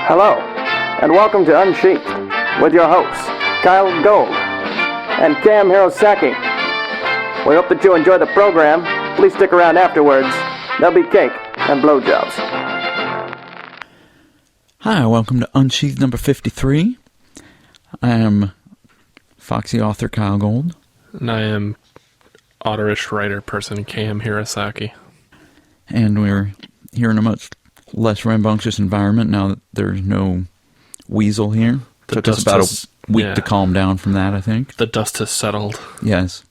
Hello, and welcome to Unsheathed with your hosts, Kyle Gold and Cam Hirosaki. We hope that you enjoy the program. Please stick around afterwards. There'll be cake and blowjobs. Hi, welcome to Unsheathed number 53. I am Foxy author Kyle Gold. And I am authorish writer person Cam Hirosaki. And we're here in a much less rambunctious environment now that there's no weasel here. Took us about a week to calm down from that, I think. The dust has settled. Yes.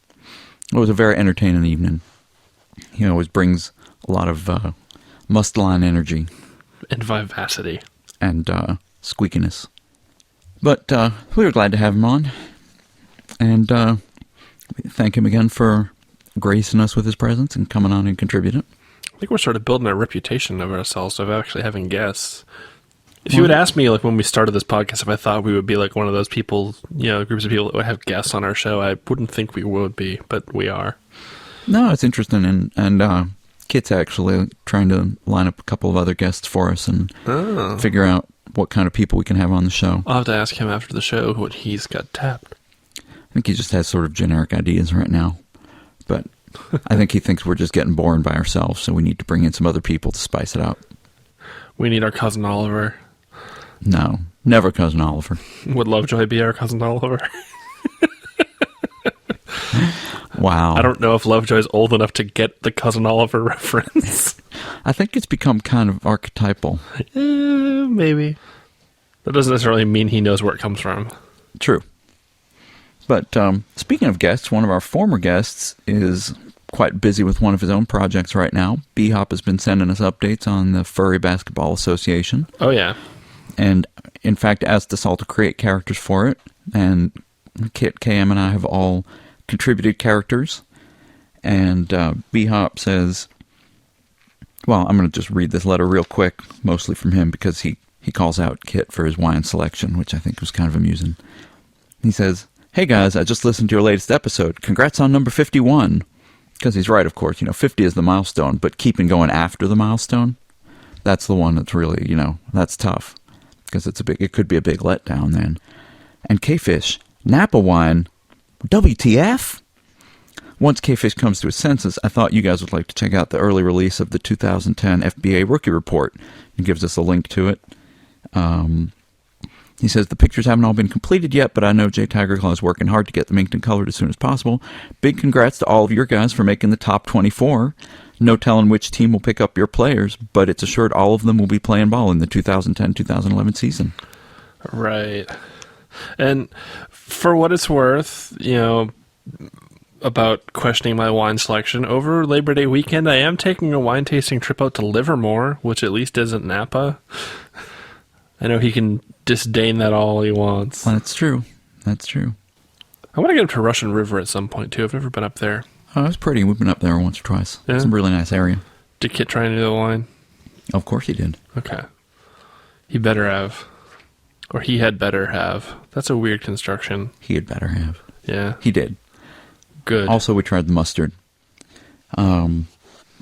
It was a very entertaining evening. He always brings a lot of must-line energy. And vivacity. And squeakiness. But we were glad to have him on. And we thank him again for gracing us with his presence and coming on and contributing. I think we're sort of building a reputation of ourselves of actually having guests. If you would ask me, like when we started this podcast, if I thought we would be like one of those people, groups of people that would have guests on our show, I wouldn't think we would be, but we are. No, it's interesting, and Kit's actually trying to line up a couple of other guests for us and figure out what kind of people we can have on the show. I'll have to ask him after the show what he's got tapped. I think he just has sort of generic ideas right now, but I think he thinks we're just getting boring by ourselves, so we need to bring in some other people to spice it up. We need our cousin Oliver. No, never cousin Oliver. Would Lovejoy be our cousin Oliver? Wow. I don't know if Lovejoy's old enough to get the cousin Oliver reference. I think it's become kind of archetypal. Maybe. That doesn't necessarily mean he knows where it comes from. True. But speaking of guests, one of our former guests is quite busy with one of his own projects right now. B-Hop has been sending us updates on the Furry Basketball Association. Oh, yeah. And, in fact, asked us all to create characters for it. And Kit, KM, and I have all contributed characters. And B-Hop says, well, I'm going to just read this letter real quick, mostly from him, because he calls out Kit for his wine selection, which I think was kind of amusing. He says, "Hey guys, I just listened to your latest episode. Congrats on number 51. Because he's right, of course. 50 is the milestone, but keeping going after the milestone, that's the one that's really, that's tough. Because it could be a big letdown then. And K-Fish, Napa wine, WTF? Once K-Fish comes to his senses, I thought you guys would like to check out the early release of the 2010 FBA Rookie Report. He gives us a link to it. He says the pictures haven't all been completed yet, but I know Jay Tigerclaw is working hard to get them inked and colored as soon as possible. Big congrats to all of your guys for making the top 24. No telling which team will pick up your players, but it's assured all of them will be playing ball in the 2010-2011 season. Right. And for what it's worth, about questioning my wine selection, over Labor Day weekend, I am taking a wine tasting trip out to Livermore, which at least isn't Napa. I know he can disdain that all he wants. Well, that's true. That's true. I want to get up to Russian River at some point, too. I've never been up there. Oh, it's pretty. We've been up there once or twice. Yeah. It's a really nice area. Did Kit try and do the wine? Of course he did. Okay. He better have. Or he had better have. That's a weird construction. He had better have. Yeah. He did. Good. Also, we tried the mustard.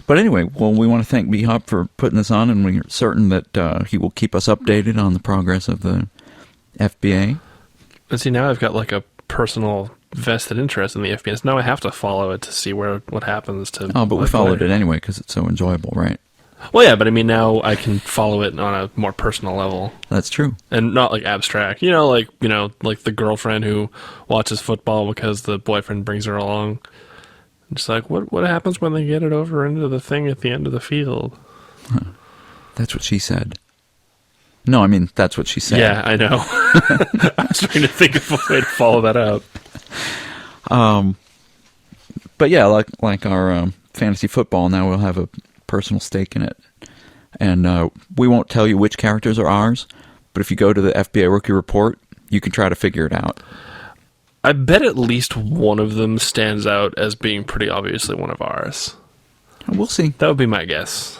But anyway, well, we want to thank B-Hop for putting this on, and we're certain that he will keep us updated on the progress of the FBA. And see, now I've got like a personal vested interest in the FBA. So now I have to follow it to see what happens to. Oh, but we followed it anyway because it's so enjoyable, right? Well, yeah, but I mean, now I can follow it on a more personal level. That's true. And not like abstract. Like the girlfriend who watches football because the boyfriend brings her along. It's like, what happens when they get it over into the thing at the end of the field? Huh. That's what she said. No, I mean, that's what she said. Yeah, I know. I was trying to think of a way to follow that up. But yeah, like our fantasy football, now we'll have a personal stake in it. And we won't tell you which characters are ours, but if you go to the FBA Rookie Report, you can try to figure it out. I bet at least one of them stands out as being pretty obviously one of ours. We'll see. That would be my guess.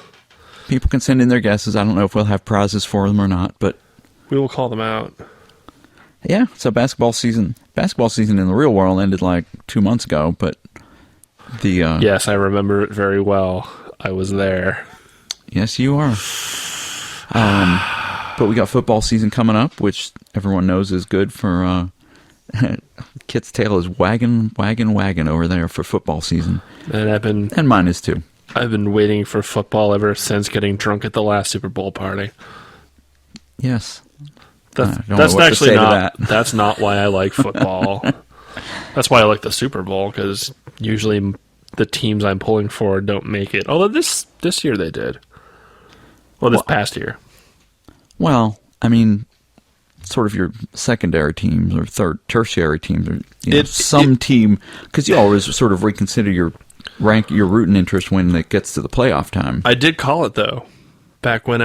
People can send in their guesses. I don't know if we'll have prizes for them or not, but we will call them out. Yeah, so basketball season in the real world ended like 2 months ago, but the... Yes, I remember it very well. I was there. Yes, you are. But we got football season coming up, which everyone knows is good for... Kit's tail is wagging over there for football season. And mine is too. I've been waiting for football ever since getting drunk at the last Super Bowl party. Yes. That's actually not. That's not why I like football. That's why I like the Super Bowl, because usually the teams I'm pulling for don't make it. Although this year they did. Well, this past year. Well, I mean, sort of your secondary teams or tertiary teams, or some team, because you always sort of reconsider your rooting interest when it gets to the playoff time. I did call it though, back when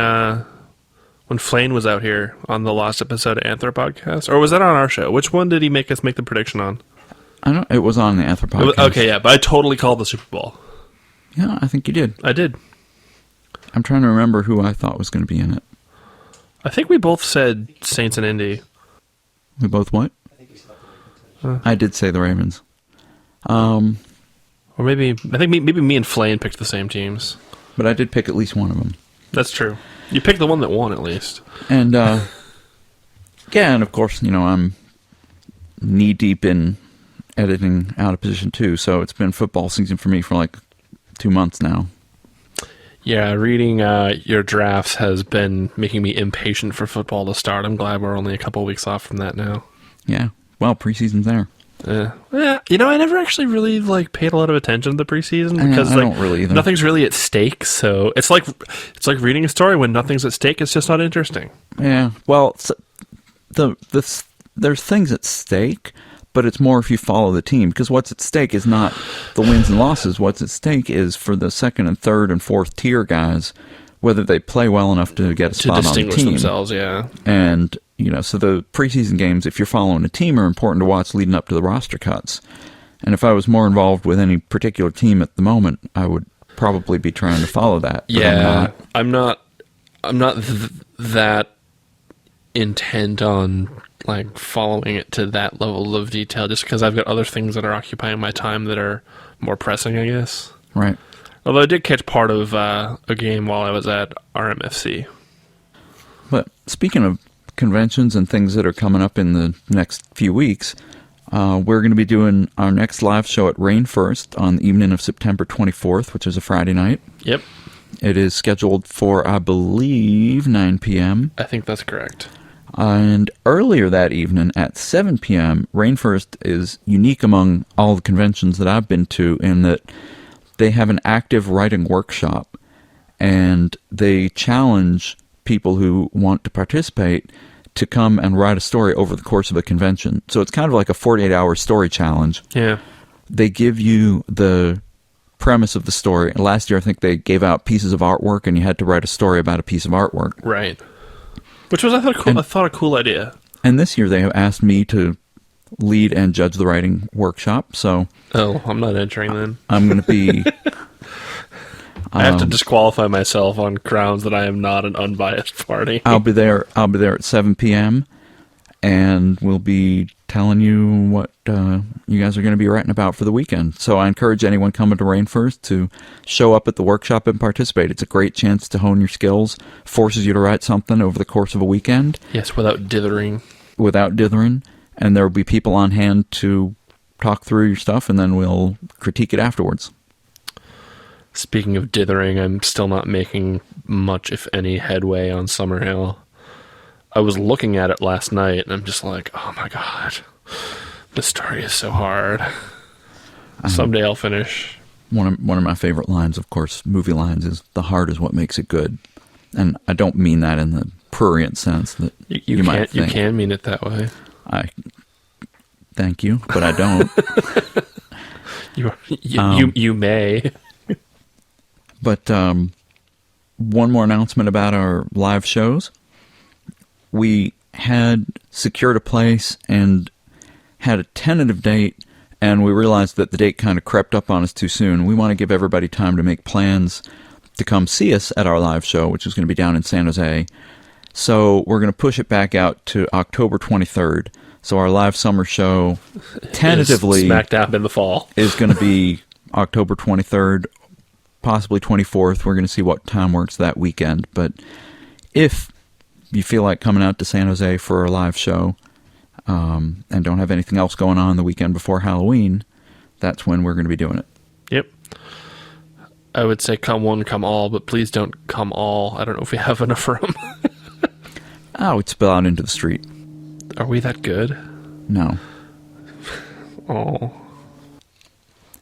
Flane was out here on the last episode of Anther podcast, or was that on our show? Which one did he make us make the prediction on? I don't. It was on the Anther podcast. Okay, yeah, but I totally called the Super Bowl. Yeah, I think you did. I did. I'm trying to remember who I thought was going to be in it. I think we both said Saints and Indy. We both what? I think you said the Ravens. I did say the Ravens. Or maybe me and Flane picked the same teams. But I did pick at least one of them. That's true. You picked the one that won, at least. And yeah, and of course, I'm knee deep in editing Out of Position 2, so it's been football season for me for like 2 months now. Yeah, reading your drafts has been making me impatient for football to start. I'm glad we're only a couple of weeks off from that now. Yeah, well, preseason's there. Yeah, I never actually really paid a lot of attention to the preseason because I don't really either. Nothing's really at stake. So it's like reading a story when nothing's at stake. It's just not interesting. Yeah, well, there's things at stake, but it's more if you follow the team, because what's at stake is not the wins and losses. What's at stake is for the second and third and fourth tier guys, whether they play well enough to get a spot on the team. To distinguish themselves, yeah. And, so the preseason games, if you're following a team, are important to watch leading up to the roster cuts. And if I was more involved with any particular team at the moment, I would probably be trying to follow that. Yeah, I'm not that intent on following it to that level of detail, just because I've got other things that are occupying my time that are more pressing, I guess. Right. Although I did catch part of a game while I was at RMFC. But speaking of conventions and things that are coming up in the next few weeks, we're going to be doing our next live show at Rainforest on the evening of September 24th, which is a Friday night. Yep. It is scheduled for, I believe, 9 p.m. I think that's correct. And earlier that evening at 7 p.m., Rainforest is unique among all the conventions that I've been to in that they have an active writing workshop, and they challenge people who want to participate to come and write a story over the course of a convention. So it's kind of like a 48-hour story challenge. Yeah. They give you the premise of the story. Last year, I think they gave out pieces of artwork, and you had to write a story about a piece of artwork. Right. Which was, I thought, a cool idea. And this year, they have asked me to lead and judge the writing workshop. So, I'm not entering then. I'm going to be. I have to disqualify myself on grounds that I am not an unbiased party. I'll be there at 7 p.m. and we'll be telling you what you guys are going to be writing about for the weekend. So I encourage anyone coming to Rainforest to show up at the workshop and participate. It's a great chance to hone your skills, forces you to write something over the course of a weekend. Yes, without dithering. And there will be people on hand to talk through your stuff, and then we'll critique it afterwards. Speaking of dithering, I'm still not making much, if any, headway on Summerhill. I was looking at it last night, and I'm just like, oh my god, this story is so hard. Someday I'll finish. One of my favorite lines, of course, movie lines, is "the heart is what makes it good," and I don't mean that in the prurient sense that you might think. You can mean it that way. Thank you, but I don't. You may. But one more announcement about our live shows. We had secured a place and had a tentative date, and we realized that the date kind of crept up on us too soon. We want to give everybody time to make plans to come see us at our live show, which is going to be down in San Jose. So we're going to push it back out to October 23rd. So our live summer show, tentatively, smack dab in the fall, is going to be October 23rd, possibly 24th. We're going to see what time works that weekend. But if you feel like coming out to San Jose for a live show, and don't have anything else going on the weekend before Halloween, that's when we're going to be doing it. Yep. I would say come one, come all, but please don't come all. I don't know if we have enough room. I would spill out into the street. Are we that good? No. Oh.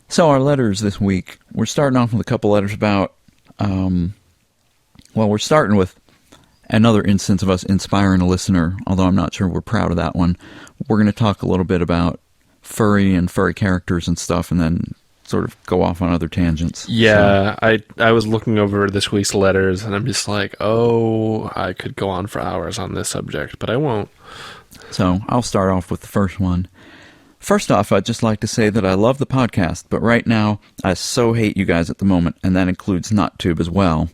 So our letters this week, we're starting off with a couple letters about, we're starting with another instance of us inspiring a listener, although I'm not sure we're proud of that one. We're going to talk a little bit about furry and furry characters and stuff, and then sort of go off on other tangents. Yeah, so. I was looking over this week's letters, and I'm just like, oh, I could go on for hours on this subject, but I won't. So I'll start off with the first one. First off, I'd just like to say that I love the podcast, but right now, I so hate you guys at the moment, and that includes NotTube as well.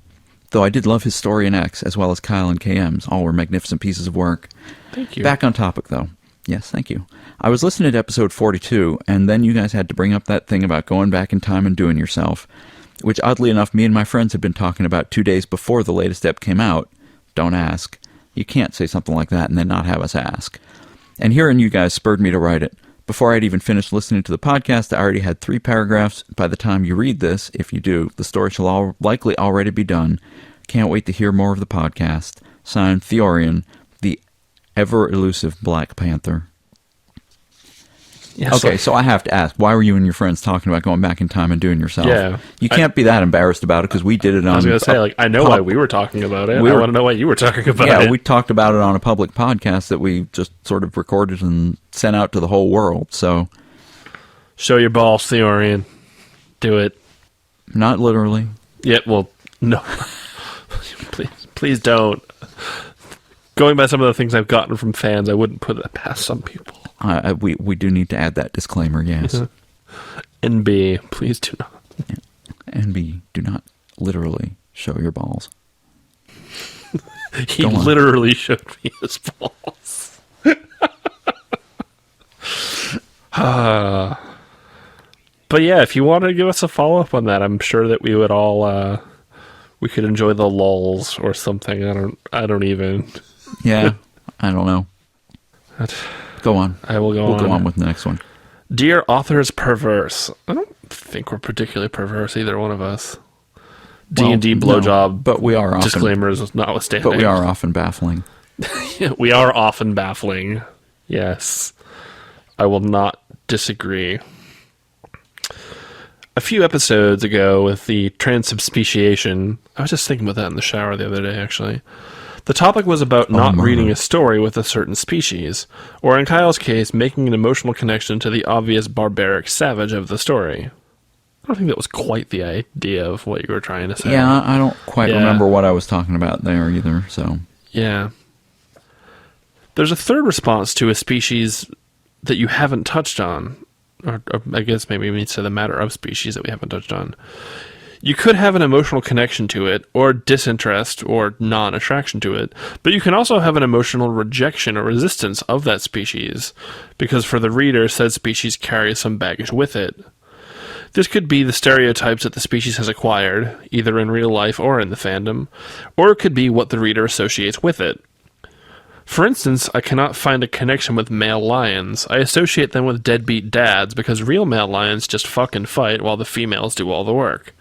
Though I did love Historian X, as well as Kyle and KM's. All were magnificent pieces of work. Thank you. Back on topic, though. Yes, thank you. I was listening to episode 42, and then you guys had to bring up that thing about going back in time and doing yourself, which oddly enough, me and my friends had been talking about 2 days before the latest ep came out. Don't ask. You can't say something like that and then not have us ask. And hearing you guys spurred me to write it. Before I'd even finished listening to the podcast, I already had 3 paragraphs. By the time you read this, if you do, the story shall likely already be done. Can't wait to hear more of the podcast. Signed, Theorian, the ever-elusive Black Panther. Yeah, okay, so I have to ask, why were you and your friends talking about going back in time and doing yourself? Yeah. You can't be that embarrassed about it, because we did it on... I was going to say, I know why we were talking about it. I want to know why you were talking about it. Yeah, we talked about it on a public podcast that we just sort of recorded and sent out to the whole world, so... Show your balls, Theorian. Do it. Not literally. Yeah, well, no. Please don't. Going by some of the things I've gotten from fans, I wouldn't put it past some people. We do need to add that disclaimer, yes. NB, please do not. Yeah. NB, do not literally show your balls. He literally showed me his balls. But yeah, if you want to give us a follow-up on that, I'm sure that we would all... we could enjoy the lulls or something. I don't even... Yeah, I don't know. Go on. I will go on. We'll go on with the next one. Dear authors perverse. I don't think we're particularly perverse, either one of us. D&D blowjob, but we are often, disclaimers notwithstanding. But we are often baffling. We are often baffling. Yes. I will not disagree. A few episodes ago with the transubstantiation, I was just thinking about that in the shower the other day, actually. The topic was about not reading a story with a certain species, or in Kyle's case, making an emotional connection to the obvious barbaric savage of the story. I don't think that was quite the idea of what you were trying to say. Yeah, I don't quite remember what I was talking about there either, so... Yeah. There's a third response to a species that you haven't touched on, or I guess maybe we need to say the matter of species that we haven't touched on. You could have an emotional connection to it, or disinterest, or non-attraction to it, but you can also have an emotional rejection or resistance of that species, because for the reader, said species carries some baggage with it. This could be the stereotypes that the species has acquired, either in real life or in the fandom, or it could be what the reader associates with it. For instance, I cannot find a connection with male lions. I associate them with deadbeat dads, because real male lions just fucking fight while the females do all the work.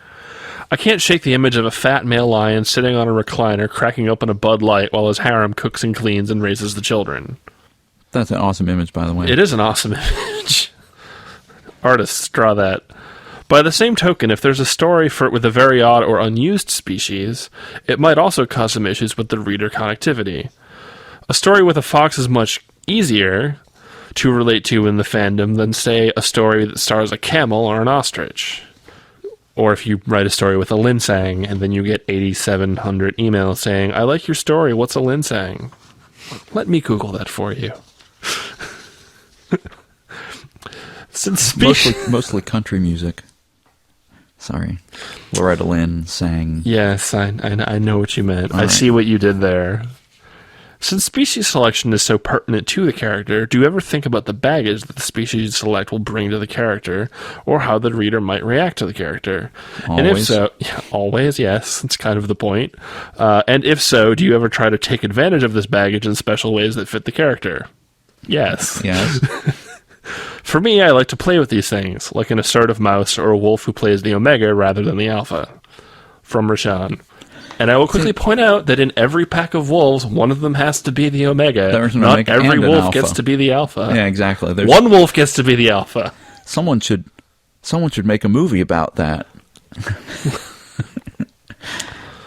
I can't shake the image of a fat male lion sitting on a recliner cracking open a Bud Light while his harem cooks and cleans and raises the children. That's an awesome image, by the way. It is an awesome image. Artists draw that. By the same token, if there's a story with a very odd or unused species, it might also cause some issues with the reader connectivity. A story with a fox is much easier to relate to in the fandom than, say, a story that stars a camel or an ostrich. Or if you write a story with a linsang, and then you get 8,700 emails saying, I like your story, what's a linsang? Let me Google that for you. Mostly country music. Sorry. Loretta Lynn sang. Yes, I know what you meant. I see what you did there. Since species selection is so pertinent to the character, do you ever think about the baggage that the species you select will bring to the character, or how the reader might react to the character? Always. And if so, yeah, always, yes, that's kind of the point. And if so, do you ever try to take advantage of this baggage in special ways that fit the character? Yes. Yes. For me, I like to play with these things, like an assertive mouse or a wolf who plays the Omega rather than the Alpha. From Rashawn. And I will quickly point out that in every pack of wolves, one of them has to be the Omega. There's an Not Omega every and an wolf Alpha. gets to be the Alpha. Yeah, exactly. One wolf gets to be the Alpha. Someone should make a movie about that.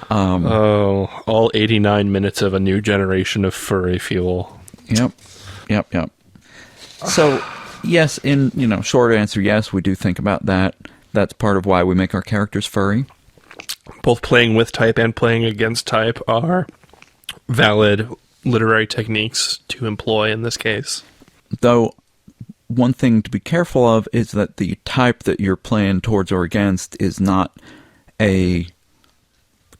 All 89 minutes of a new generation of furry fuel. Yep. So, yes, short answer, yes, we do think about that. That's part of why we make our characters furry. Both playing with type and playing against type are valid literary techniques to employ in this case. Though, one thing to be careful of is that the type that you're playing towards or against is not a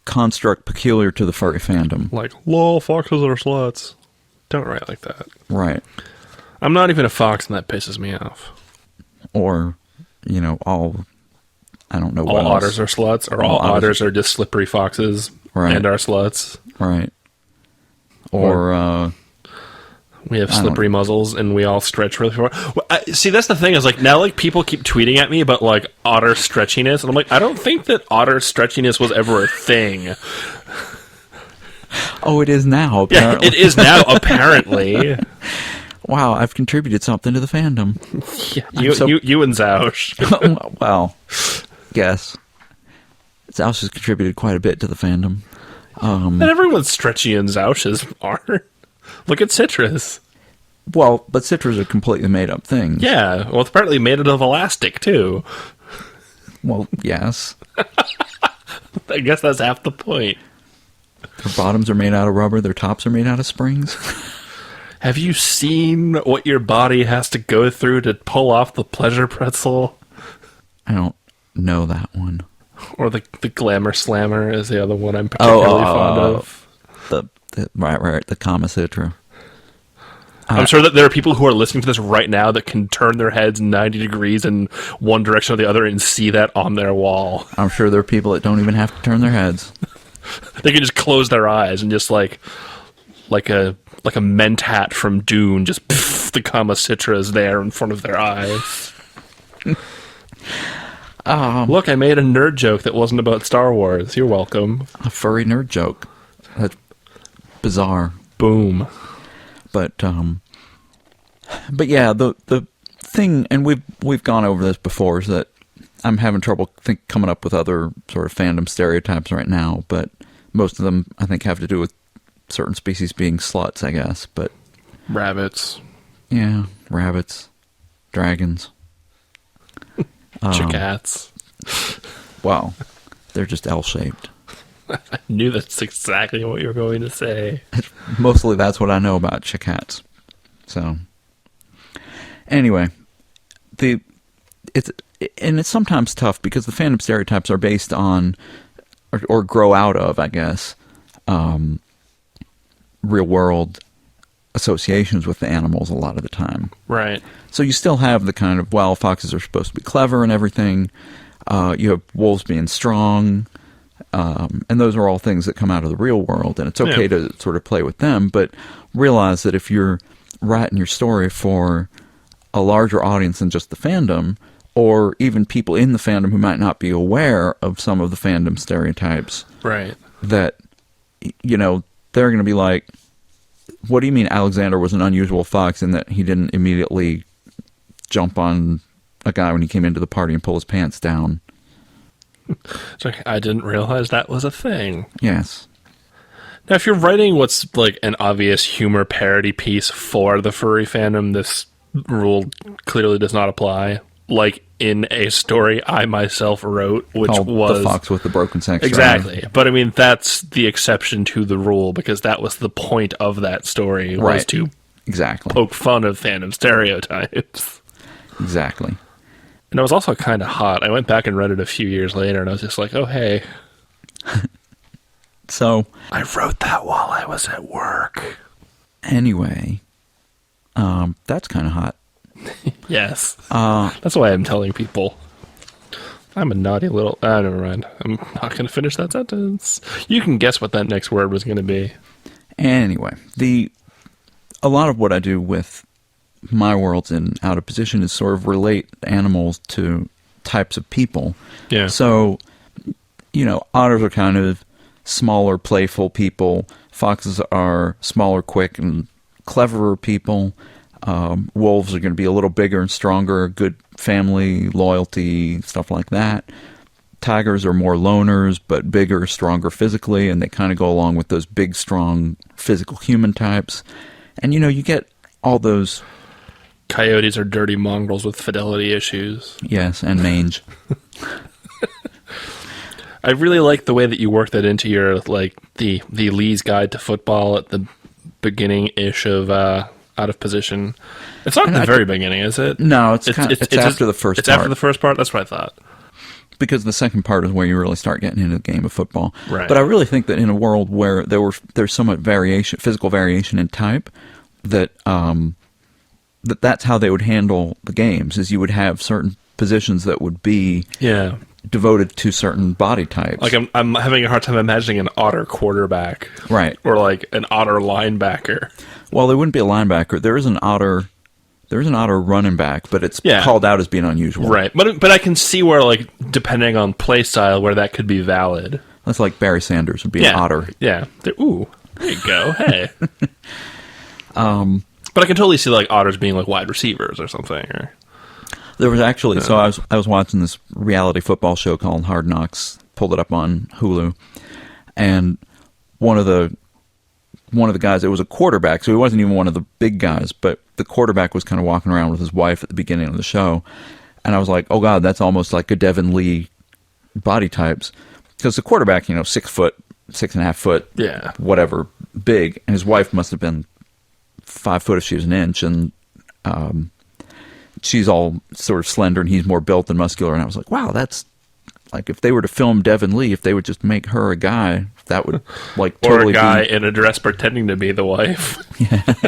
construct peculiar to the furry fandom. Like, lol, foxes are sluts. Don't write like that. Right. I'm not even a fox, and that pisses me off. Or, I don't know what all else. otters are sluts, or all otters are just slippery foxes and are sluts. Right. Or we have slippery muzzles, and we all stretch really far. See, that's the thing, is like, now people keep tweeting at me about like otter stretchiness, and I'm like, I don't think that otter stretchiness was ever a thing. Oh, it is now, apparently. Yeah, it is now, apparently. Wow, I've contributed something to the fandom. Yeah, you and Zausch. Well, yes. Zausch has contributed quite a bit to the fandom. And everyone's stretchy and Zausch's are. Look at Citrus. Well, but Citrus are completely made-up things. Yeah, well, it's partly made out of elastic, too. Well, yes. I guess that's half the point. Their bottoms are made out of rubber, their tops are made out of springs. Have you seen what your body has to go through to pull off the pleasure pretzel? I don't know that one. Or the glamour slammer is the other one I'm particularly fond of. Right, the Kama Sutra. I'm sure that there are people who are listening to this right now that can turn their heads 90 degrees in one direction or the other and see that on their wall. I'm sure there are people that don't even have to turn their heads. They can just close their eyes and just like a mentat from Dune, just the Kama Sutra is there in front of their eyes. Look, I made a nerd joke that wasn't about Star Wars. You're welcome. A furry nerd joke. That's bizarre. Boom. But yeah, the thing, and we've gone over this before, is that I'm having trouble coming up with other sort of fandom stereotypes right now, but most of them, I think, have to do with certain species being sluts, I guess. But rabbits. Yeah, rabbits, dragons. Chickats. Well, they're just L-shaped. I knew that's exactly what you were going to say. Mostly that's what I know about chickats. So, anyway, it's sometimes tough because the fandom stereotypes are based on, or grow out of, I guess, real world associations with the animals a lot of the time. Right. So you still have the kind of, well, foxes are supposed to be clever and everything. You have wolves being strong. And those are all things that come out of the real world, and it's okay to sort of play with them, but realize that if you're writing your story for a larger audience than just the fandom, or even people in the fandom who might not be aware of some of the fandom stereotypes, right, that, they're going to be like, what do you mean Alexander was an unusual fox in that he didn't immediately jump on a guy when he came into the party and pull his pants down? It's like, I didn't realize that was a thing. Yes. Now, if you're writing what's like an obvious humor parody piece for the furry fandom, this rule clearly does not apply. Like in a story I myself wrote, which was The Fox with the Broken Sex Drive. Exactly. But I mean, that's the exception to the rule, because that was the point of that story, was to poke fun of fandom stereotypes. Exactly. And it was also kind of hot. I went back and read it a few years later, and I was just like, oh, hey. So, I wrote that while I was at work. Anyway, that's kind of hot. Yes. That's why I'm telling people. I'm a naughty little... never mind. I'm not going to finish that sentence. You can guess what that next word was going to be. Anyway, a lot of what I do with my worlds in Out of Position is sort of relate animals to types of people. Yeah. So, otters are kind of smaller, playful people. Foxes are smaller, quick, and cleverer people. Wolves are going to be a little bigger and stronger, good family, loyalty, stuff like that. Tigers are more loners, but bigger, stronger physically, and they kind of go along with those big, strong, physical human types. And, you get all those... Coyotes are dirty mongrels with fidelity issues. Yes, and mange. I really like the way that you work that into your, the Lee's Guide to Football at the beginning-ish of Out of Position. It's not the very beginning, is it? No, it's after the first part. It's after the first part? That's what I thought. Because the second part is where you really start getting into the game of football. Right. But I really think that in a world where there's so much variation, physical variation in type, that that's how they would handle the games, is you would have certain positions that would be devoted to certain body types. Like I'm having a hard time imagining an otter quarterback. Right. Or like an otter linebacker. Well, there wouldn't be a linebacker. There is an otter running back, but it's called out as being unusual. Right. But I can see where, depending on play style, where that could be valid. That's like Barry Sanders would be an otter. Yeah. Ooh, there you go. Hey. But I can totally see otters being wide receivers or something. Or there was actually so I was watching this reality football show called Hard Knocks. Pulled it up on Hulu, and one of the guys, it was a quarterback, so he wasn't even one of the big guys, but the quarterback was kind of walking around with his wife at the beginning of the show, and I was like, oh god, that's almost like a Devin Lee body types, because the quarterback, 6 foot, 6.5 foot, whatever, big, and his wife must have been 5 foot if she was an inch, and she's all sort of slender, and he's more built and muscular, and I was like, wow, that's like, if they were to film Devin Lee, if they would just make her a guy, that would totally or a guy in a dress pretending to be the wife.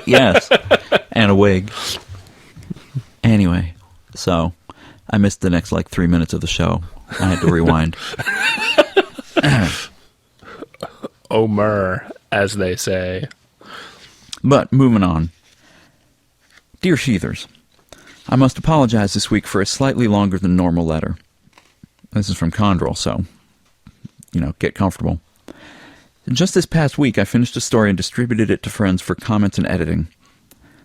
Yes, and a wig. Anyway, so I missed the next 3 minutes of the show. I had to rewind. Omer, as they say. But moving on. Dear Sheathers, I must apologize this week for a slightly longer than normal letter. This is from Condrel, so, get comfortable. Just this past week, I finished a story and distributed it to friends for comments and editing.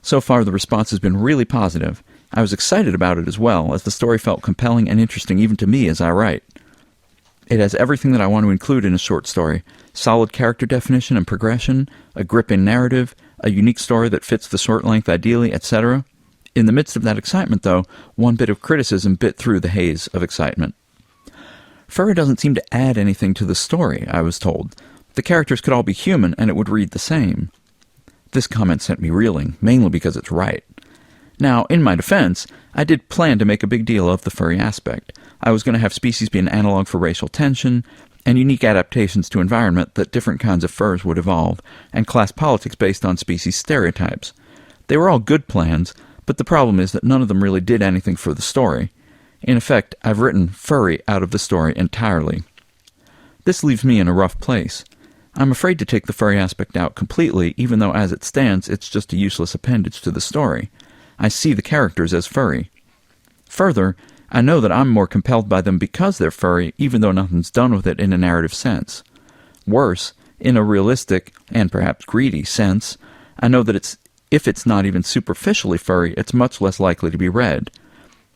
So far, the response has been really positive. I was excited about it as well, as the story felt compelling and interesting even to me as I write. It has everything that I want to include in a short story. Solid character definition and progression, a gripping narrative, a unique story that fits the short length ideally, etc. In the midst of that excitement, though, one bit of criticism bit through the haze of excitement. Furry doesn't seem to add anything to the story, I was told. The characters could all be human, and it would read the same. This comment sent me reeling, mainly because it's right. Now, in my defense, I did plan to make a big deal of the furry aspect. I was going to have species be an analog for racial tension, and unique adaptations to environment that different kinds of furs would evolve, and class politics based on species stereotypes. They were all good plans, but the problem is that none of them really did anything for the story. In effect, I've written furry out of the story entirely. This leaves me in a rough place. I'm afraid to take the furry aspect out completely, even though as it stands, it's just a useless appendage to the story. I see the characters as furry. Further, I know that I'm more compelled by them because they're furry, even though nothing's done with it in a narrative sense. Worse, in a realistic, and perhaps greedy, sense, I know that if it's not even superficially furry, it's much less likely to be read.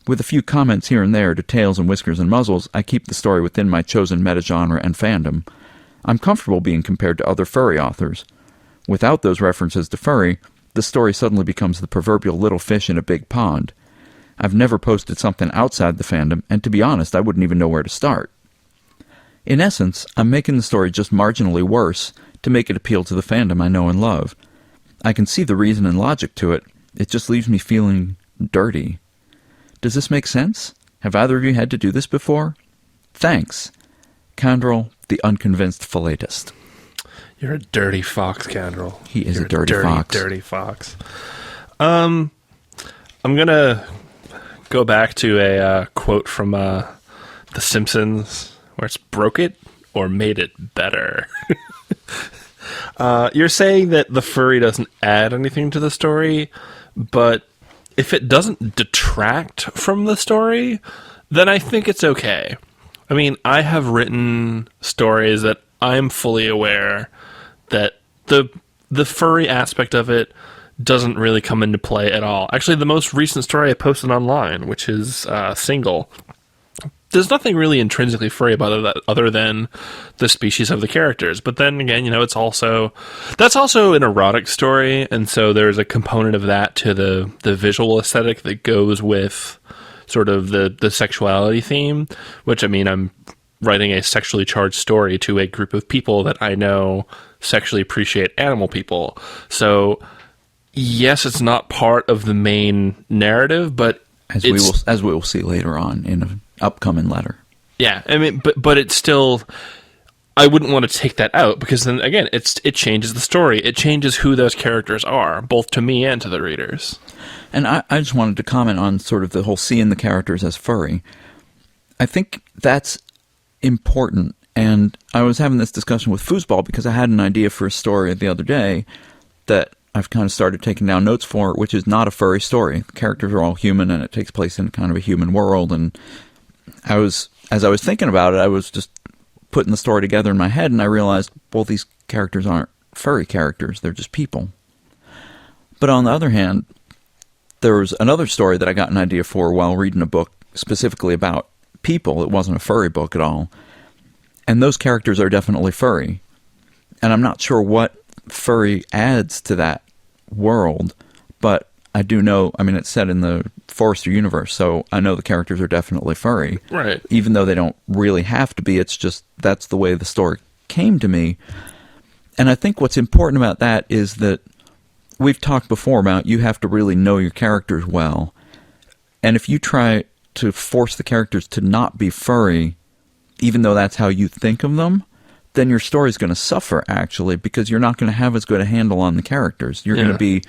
With a few comments here and there to tails and whiskers and muzzles, I keep the story within my chosen metagenre and fandom. I'm comfortable being compared to other furry authors. Without those references to furry, the story suddenly becomes the proverbial little fish in a big pond. I've never posted something outside the fandom, and to be honest, I wouldn't even know where to start. In essence, I'm making the story just marginally worse to make it appeal to the fandom I know and love. I can see the reason and logic to it, it just leaves me feeling dirty. Does this make sense? Have either of you had to do this before? Thanks. Condrel, the unconvinced philatist. You're a dirty fox, Candrel. He is You're a dirty fox. Dirty fox. I'm gonna go back to a quote from The Simpsons, where it's broke it or made it better. You're saying that the furry doesn't add anything to the story, but if it doesn't detract from the story, then I think it's okay. I mean, I have written stories that I'm fully aware that the furry aspect of it doesn't really come into play at all. Actually, the most recent story I posted online, which is Single, there's nothing really intrinsically furry about it other than the species of the characters. But then again, that's also an erotic story, and so there's a component of that to the visual aesthetic that goes with sort of the sexuality theme, which, I mean, I'm writing a sexually charged story to a group of people that I know sexually appreciate animal people. So yes, it's not part of the main narrative, but as we will see later on in an upcoming letter. Yeah, I mean, but it's still, I wouldn't want to take that out, because then again, it changes the story. It changes who those characters are, both to me and to the readers. And I just wanted to comment on sort of the whole seeing the characters as furry. I think that's important. And I was having this discussion with Foosball because I had an idea for a story the other day that I've kind of started taking down notes for, which is not a furry story. The characters are all human, and it takes place in kind of a human world. And as I was thinking about it, I was just putting the story together in my head, and I realized, well, these characters aren't furry characters. They're just people. But on the other hand, there was another story that I got an idea for while reading a book specifically about people. It wasn't a furry book at all. And those characters are definitely furry. And I'm not sure what furry adds to that world, but I do know, I mean, it's set in the Forrester universe, so I know the characters are definitely furry. Right. Even though they don't really have to be, it's just, that's the way the story came to me. And I think what's important about that is that we've talked before about you have to really know your characters well. And if you try to force the characters to not be furry, even though that's how you think of them, then your story's going to suffer, actually, because you're not going to have as good a handle on the characters. You're going to be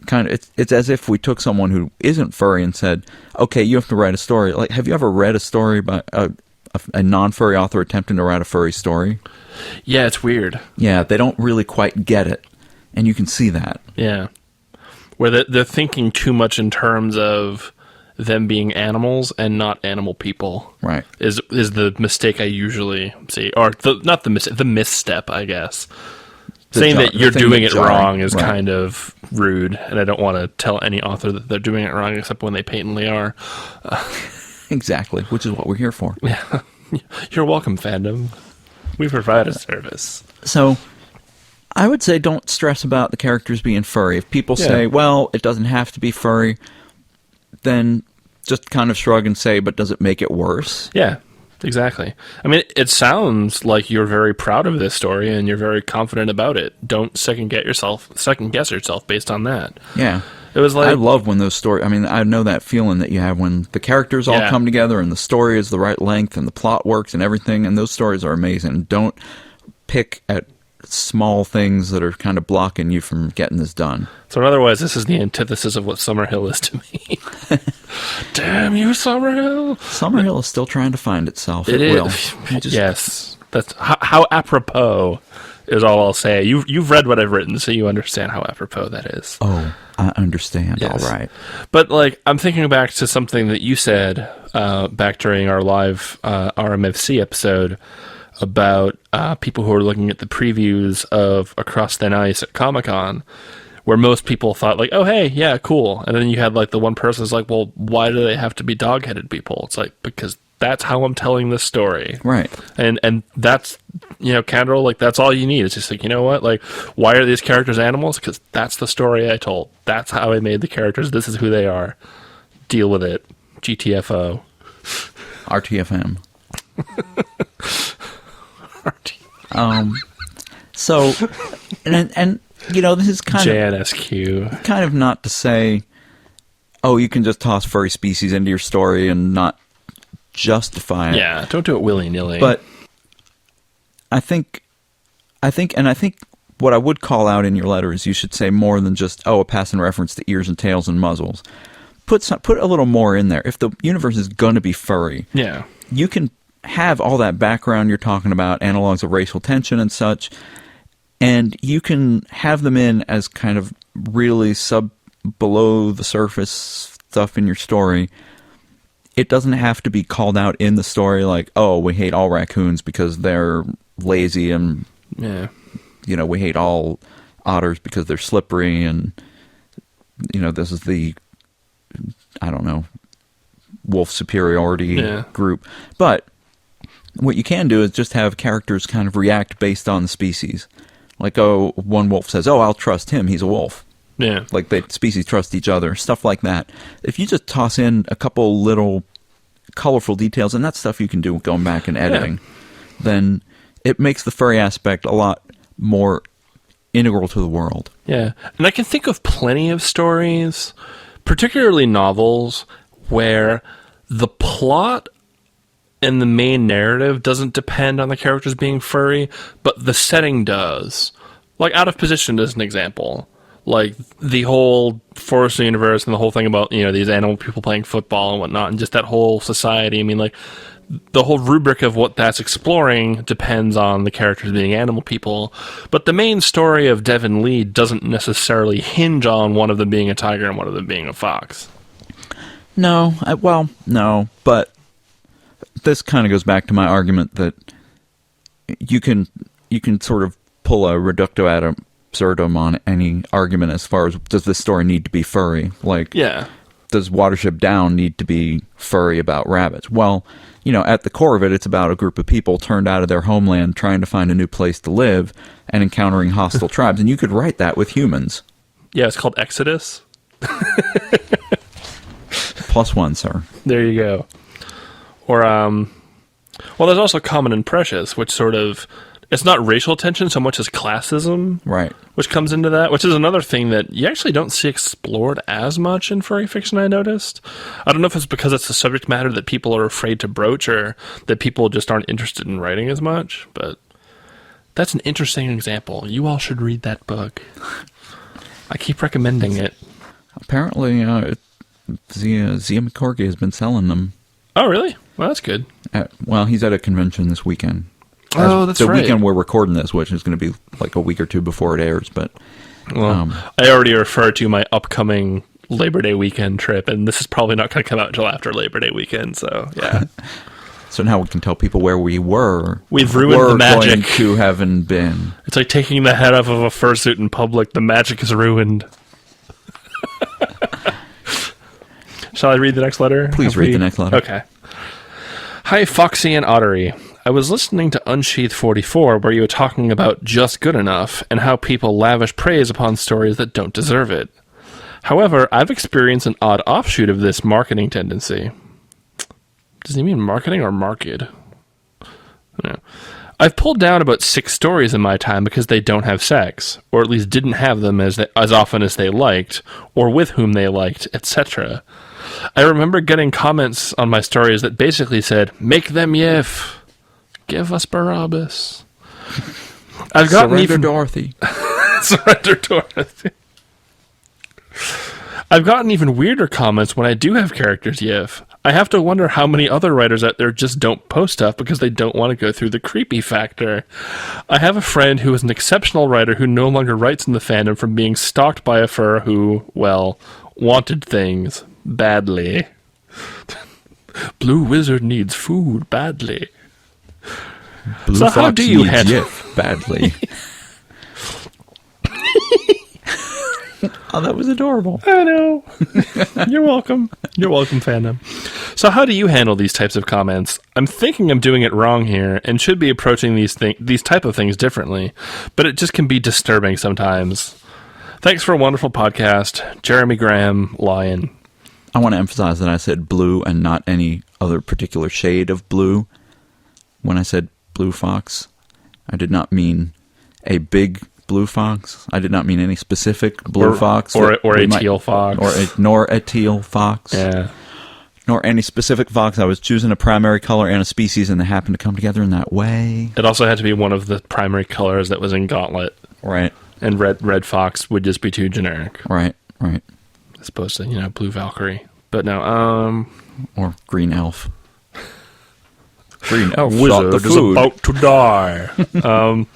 kind of, it's as if we took someone who isn't furry and said, okay, you have to write a story. Like, have you ever read a story by a non-furry author attempting to write a furry story? Yeah, it's weird. Yeah, they don't really quite get it, and you can see that. Yeah. Where they're thinking too much in terms of them being animals and not animal people. Right. Is the mistake I usually see. Or the misstep, I guess. Saying that you're doing it wrong is kind of rude, and I don't want to tell any author that they're doing it wrong except when they patently are. Exactly, which is what we're here for. Yeah. You're welcome, fandom. We provide a service. So, I would say don't stress about the characters being furry. If people say, well, it doesn't have to be furry, then just kind of shrug and say, but does it make it worse? Yeah, exactly. I mean, it sounds like you're very proud of this story and you're very confident about it. Don't second guess yourself based on that. Yeah. It was like, I love when those stories, I mean, I know that feeling that you have when the characters all come together and the story is the right length and the plot works and everything, and those stories are amazing. Don't pick at small things that are kind of blocking you from getting this done. So in other words, this is the antithesis of what Summerhill is to me. Damn you, Summerhill! Summerhill is still trying to find itself. It is. Yes. That's how apropos is all I'll say. You've read what I've written, so you understand how apropos that is. Oh, I understand. Yes. All right. But like, I'm thinking back to something that you said back during our live RMFC episode about people who are looking at the previews of Across Thin Ice at Comic-Con, where most people thought like, oh, hey, yeah, cool. And then you had like the one person who's like, well, why do they have to be dog-headed people? It's like, because that's how I'm telling this story. Right. And that's, Candle, like, that's all you need. It's just like, you know what? Like, why are these characters animals? Because that's the story I told. That's how I made the characters. This is who they are. Deal with it. GTFO. RTFM. So, and this is kind JNSQ. Kind of not to say, oh, you can just toss furry species into your story and not justify it. Yeah, don't do it willy-nilly. But I think what I would call out in your letter is you should say more than just, a passing reference to ears and tails and muzzles. Put a little more in there. If the universe is going to be furry, you can have all that background you're talking about, analogs of racial tension and such, and you can have them in as kind of really below the surface stuff in your story. It doesn't have to be called out in the story like, we hate all raccoons because they're lazy, and we hate all otters because they're slippery, and this is the, I don't know, wolf superiority group. But what you can do is just have characters kind of react based on the species. Like, one wolf says, I'll trust him, he's a wolf. Yeah. Like, the species trust each other, stuff like that. If you just toss in a couple little colorful details, and that's stuff you can do going back and editing, then it makes the furry aspect a lot more integral to the world. Yeah. And I can think of plenty of stories, particularly novels, where the plot and the main narrative doesn't depend on the characters being furry, but the setting does. Like, Out of Position is an example. Like, the whole forest universe and the whole thing about, these animal people playing football and whatnot, and just that whole society. I mean, like, the whole rubric of what that's exploring depends on the characters being animal people. But the main story of Devon Lee doesn't necessarily hinge on one of them being a tiger and one of them being a fox. No, but this kind of goes back to my argument that you can sort of pull a reducto ad absurdum on any argument as far as, does this story need to be furry? Like, does Watership Down need to be furry about rabbits? Well, at the core of it, it's about a group of people turned out of their homeland trying to find a new place to live and encountering hostile tribes. And you could write that with humans. Yeah, it's called Exodus. +1, sir. There you go. Or, there's also Common and Precious, which sort of, it's not racial tension so much as classism. Right. Which comes into that, which is another thing that you actually don't see explored as much in furry fiction, I noticed. I don't know if it's because it's a subject matter that people are afraid to broach, or that people just aren't interested in writing as much, but that's an interesting example. You all should read that book. I keep recommending it. Apparently, Zia McCorkey has been selling them. Oh, really? Well, that's good. He's at a convention this weekend. That's the right. weekend we're recording this, which is going to be like a week or two before it airs. But I already referred to my upcoming Labor Day weekend trip, and this is probably not going to come out until after Labor Day weekend. So yeah. So now we can tell people where we were. We've ruined the magic. Going to haven't been. It's like taking the head off of a fursuit in public. The magic is ruined. Shall I read the next letter? Please read the next letter. Okay. Hi, Foxy and Ottery. I was listening to Unsheathed 44, where you were talking about Just Good Enough and how people lavish praise upon stories that don't deserve it. However, I've experienced an odd offshoot of this marketing tendency. Does he mean marketing or market? No. I've pulled down about 6 stories in my time because they don't have sex, or at least didn't have them as often as they liked, or with whom they liked, etc. I remember getting comments on my stories that basically said, "Make them yiff. Give us Barabbas." I've gotten Surrender even Dorothy. Surrender Dorothy. I've gotten even weirder comments when I do have characters yiff. I have to wonder how many other writers out there just don't post stuff because they don't want to go through the creepy factor. I have a friend who is an exceptional writer who no longer writes in the fandom from being stalked by a fur who, well, wanted things badly. Blue Wizard needs food badly. Blue So Fox how do you needs handle Jif badly? Oh, that was adorable. I know. You're welcome. You're welcome, fandom. So how do you handle these types of comments? I'm thinking I'm doing it wrong here and should be approaching these type of things differently, but it just can be disturbing sometimes. Thanks for a wonderful podcast. Jeremy Graham, Lion. I want to emphasize that I said blue and not any other particular shade of blue. When I said blue fox, I did not mean a big blue fox. I did not mean any specific blue fox. Or a teal fox. Nor a teal fox. Yeah. Nor any specific fox. I was choosing a primary color and a species, and they happened to come together in that way. It also had to be one of the primary colors that was in Gauntlet. Right. And Red Fox would just be too generic. Right. As opposed to, Blue Valkyrie. But no, Or Green Elf. Green Elf Wizard shot the is food. about to die.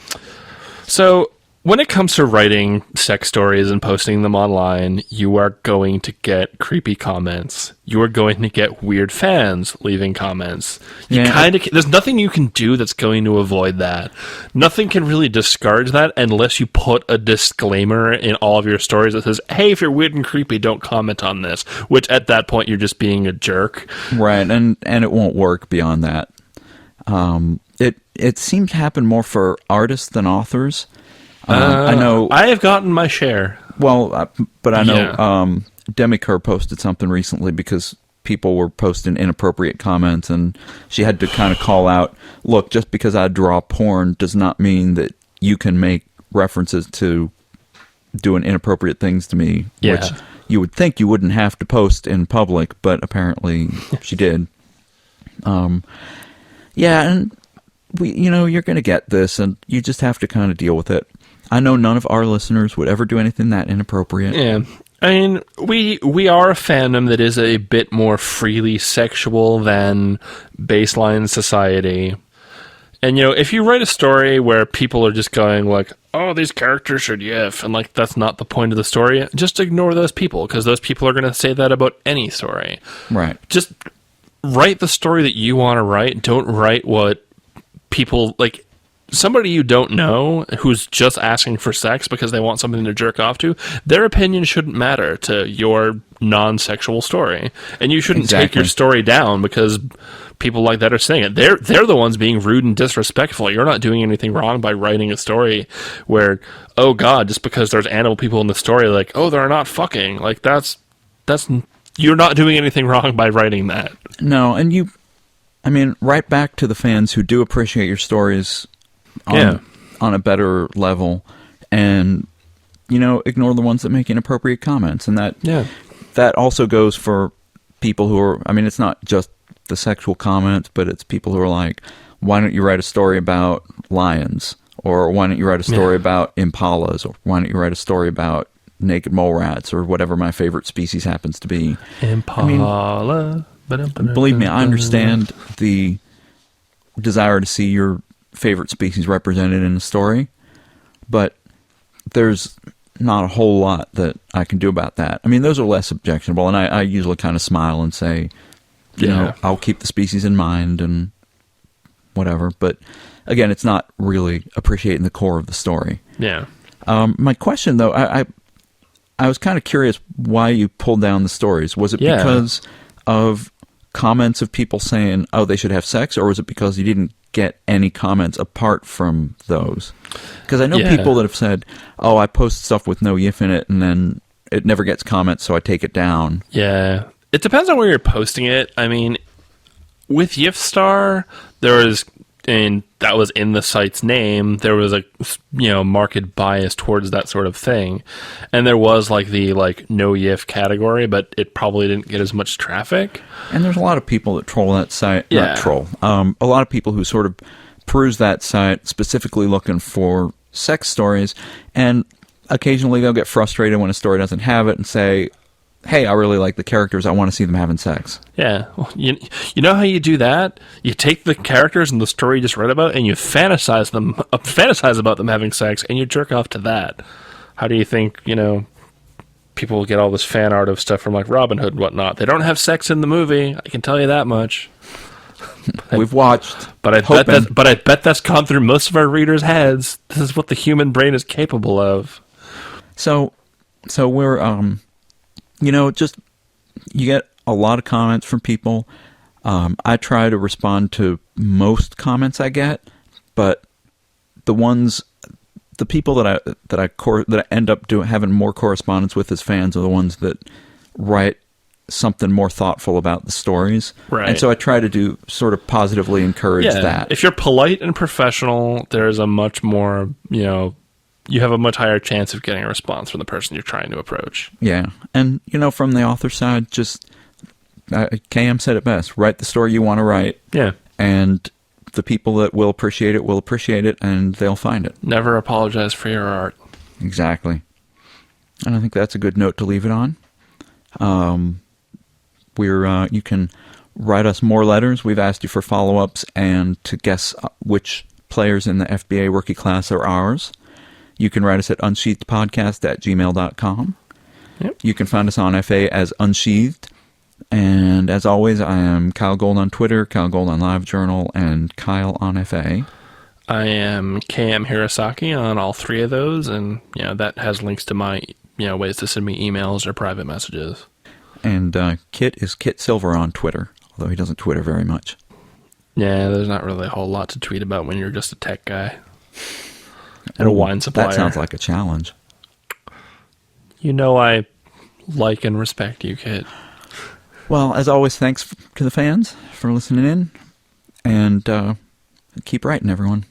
So when it comes to writing sex stories and posting them online, you are going to get creepy comments. You are going to get weird fans leaving comments. There's nothing you can do that's going to avoid that. Nothing can really discourage that unless you put a disclaimer in all of your stories that says, hey, if you're weird and creepy, don't comment on this. Which at that point, you're just being a jerk. Right, and it won't work beyond that. It seems to happen more for artists than authors. I know I have gotten my share. Well, but I know Demicur posted something recently because people were posting inappropriate comments, and she had to kind of call out, look, just because I draw porn does not mean that you can make references to doing inappropriate things to me, which you would think you wouldn't have to post in public, but apparently she did. And you're going to get this, and you just have to kind of deal with it. I know none of our listeners would ever do anything that inappropriate. Yeah. I mean, we are a fandom that is a bit more freely sexual than baseline society. And, if you write a story where people are just going like, oh, these characters should yiff, and like, that's not the point of the story, just ignore those people, because those people are going to say that about any story. Right. Just write the story that you want to write. Don't write what people like. Somebody you don't know who's just asking for sex because they want something to jerk off to, their opinion shouldn't matter to your non-sexual story. And you shouldn't take your story down because people like that are saying it. They're the ones being rude and disrespectful. You're not doing anything wrong by writing a story where, oh God, just because there's animal people in the story, like, oh, they're not fucking. Like, that's you're not doing anything wrong by writing that. No, and right back to the fans who do appreciate your stories on a better level, and ignore the ones that make inappropriate comments, and that also goes for people who are, it's not just the sexual comments, but it's people who are like, why don't you write a story about lions, or why don't you write a story about impalas, or why don't you write a story about naked mole rats, or whatever my favorite species happens to be. Impala. Believe me, I understand the desire to see your favorite species represented in the story, but there's not a whole lot that I can do about that. Those are less objectionable, and I usually kind of smile and say, I'll keep the species in mind and whatever, but again, it's not really appreciating the core of the story. Yeah. My question, though, I was kind of curious why you pulled down the stories. Was it because of comments of people saying, oh, they should have sex, or was it because you didn't get any comments apart from those? Because I know people that have said, oh, I post stuff with no yiff in it, and then it never gets comments, so I take it down. Yeah. It depends on where you're posting it. With Yiffstar, there was, and that was in the site's name, there was a marked bias towards that sort of thing, and there was the no yiff category, but it probably didn't get as much traffic. And there's a lot of people that troll that site. Not troll. A lot of people who sort of peruse that site specifically looking for sex stories, and occasionally they'll get frustrated when a story doesn't have it and say, hey, I really like the characters, I want to see them having sex. Yeah. Well, you know how you do that? You take the characters and the story you just read about, and you fantasize about them having sex, and you jerk off to that. How do you think, people get all this fan art of stuff from Robin Hood and whatnot? They don't have sex in the movie, I can tell you that much. We've watched. But I bet that's gone through most of our readers' heads. This is what the human brain is capable of. So we're just, you get a lot of comments from people. I try to respond to most comments I get, but the people that I end up having more correspondence with as fans are the ones that write something more thoughtful about the stories. Right. And so I try to do sort of positively encourage that. If you're polite and professional, there's a much more, you have a much higher chance of getting a response from the person you're trying to approach. Yeah. And, from the author side, just, KM said it best, write the story you want to write. Yeah. And the people that will appreciate it, and they'll find it. Never apologize for your art. Exactly. And I think that's a good note to leave it on. You can write us more letters. We've asked you for follow-ups and to guess which players in the FBA rookie class are ours. You can write us at unsheathedpodcast@gmail.com. Yep. You can find us on FA as Unsheathed. And as always, I am Kyle Gold on Twitter, Kyle Gold on LiveJournal, and Kyle on FA. I am KM Hirosaki on all three of those, and that has links to my ways to send me emails or private messages. And Kit is Kit Silver on Twitter, although he doesn't Twitter very much. Yeah, there's not really a whole lot to tweet about when you're just a tech guy and a wine supplier. That sounds like a challenge. I like and respect you, Kit. Well, as always, thanks to the fans for listening in, and keep writing, everyone.